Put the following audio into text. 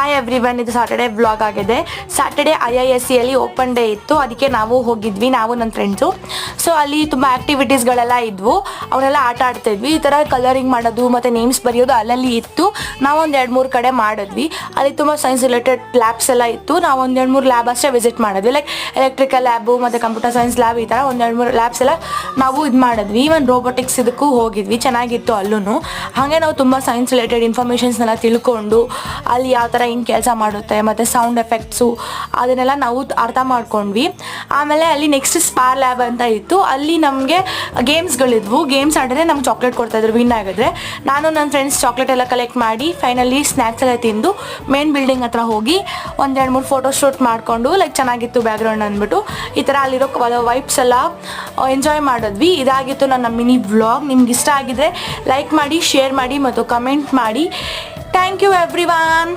Hi everyone, ಇದು Saturday vlog ಆಗಿದೆ. Saturday IISc open day ಇತ್ತು, ಅದಕ್ಕೆ ನಾವು ಹೋಗಿದ್ವಿ, ನಾವು ನನ್ನ ಫ್ರೆಂಡ್ಸು. ಸೊ ಅಲ್ಲಿ ತುಂಬ ಆ್ಯಕ್ಟಿವಿಟೀಸ್ಗಳೆಲ್ಲ ಇದ್ವು, ಅವನ್ನೆಲ್ಲ ಆಟ ಆಡ್ತಾಯಿದ್ವಿ. ಈ ಥರ ಕಲರಿಂಗ್ ಮಾಡೋದು ಮತ್ತು ನೇಮ್ಸ್ ಬರೆಯೋದು ಅಲ್ಲಲ್ಲಿ ಇತ್ತು. ನಾವೊಂದು 2-3 ಕಡೆ ಮಾಡಿದ್ವಿ. ಅಲ್ಲಿ ತುಂಬ ಸೈನ್ಸ್ ರಿಲೇಟೆಡ್ ಲ್ಯಾಬ್ಸ್ ಎಲ್ಲ ಇತ್ತು. ನಾವು 1-2-3 ಲ್ಯಾಬ್ ಅಷ್ಟೇ ವಿಸಿಟ್ ಮಾಡಿದ್ವಿ. ಲೈಕ್ ಎಲೆಕ್ಟ್ರಿಕಲ್ ಲ್ಯಾಬು ಮತ್ತು ಕಂಪ್ಯೂಟರ್ ಸೈನ್ಸ್ ಲ್ಯಾಬ್, ಈ ಥರ 1-2-3 ಲ್ಯಾಬ್ಸ್ ಎಲ್ಲ ನಾವು ಇದು ಮಾಡಿದ್ವಿ. ಈವನ್ ರೋಬೋಟಿಕ್ಸ್ ಇದಕ್ಕೂ ಹೋಗಿದ್ವಿ, ಚೆನ್ನಾಗಿತ್ತು ಅಲ್ಲೂ. ಹಾಗೆ ನಾವು ತುಂಬ ಸೈನ್ಸ್ ರಿಲೇಟೆಡ್ ಇನ್ಫಾರ್ಮೇಷನ್ಸ್ನೆಲ್ಲ ತಿಳ್ಕೊಂಡು ಅಲ್ಲಿ ಯಾವ ಥರ ಹಿಂಗೆ ಕೆಲಸ ಮಾಡುತ್ತೆ ಮತ್ತು ಸೌಂಡ್ ಎಫೆಕ್ಟ್ಸು ಅದನ್ನೆಲ್ಲ ನಾವು ಅರ್ಥ ಮಾಡ್ಕೊಂಡ್ವಿ. ಆಮೇಲೆ ಅಲ್ಲಿ ನೆಕ್ಸ್ಟ್ ಸ್ಪಾರ್ ಲ್ಯಾಬ್ ಅಂತ ಇತ್ತು. ಅಲ್ಲಿ ನಮಗೆ ಗೇಮ್ಸ್ಗಳಿದ್ವು. ಗೇಮ್ಸ್ ಆಡಿದ್ರೆ ನಮ್ಗೆ ಚಾಕ್ಲೇಟ್ ಕೊಡ್ತಾಯಿದ್ರು ವಿನ್ ಆಗಿದ್ರೆ. ನಾನು ನನ್ನ ಫ್ರೆಂಡ್ಸ್ ಚಾಕ್ಲೇಟ್ ಎಲ್ಲ ಕಲೆಕ್ಟ್ ಮಾಡಿ ಫೈನಲಿ ಸ್ನ್ಯಾಕ್ಸ್ ಎಲ್ಲ ತಿಂದು ಮೇನ್ ಬಿಲ್ಡಿಂಗ್ ಹತ್ರ ಹೋಗಿ 1-2-3 ಫೋಟೋ ಶೂಟ್ ಮಾಡಿಕೊಂಡು ಲೈಕ್ ಚೆನ್ನಾಗಿತ್ತು ಬ್ಯಾಕ್ಗ್ರೌಂಡ್ ಅಂದ್ಬಿಟ್ಟು ಈ ಥರ ಅಲ್ಲಿರೋ ವೈಬ್ಸ್ ಎಲ್ಲ ಎಂಜಾಯ್ ಮಾಡಿದ್ವಿ. ಇದಾಗಿತ್ತು ನನ್ನ ಮಿನಿ ವ್ಲಾಗ್. ನಿಮ್ಗೆ ಇಷ್ಟ ಆಗಿದ್ರೆ ಲೈಕ್ ಮಾಡಿ, ಶೇರ್ ಮಾಡಿ ಮತ್ತು ಕಮೆಂಟ್ ಮಾಡಿ. Thank you everyone.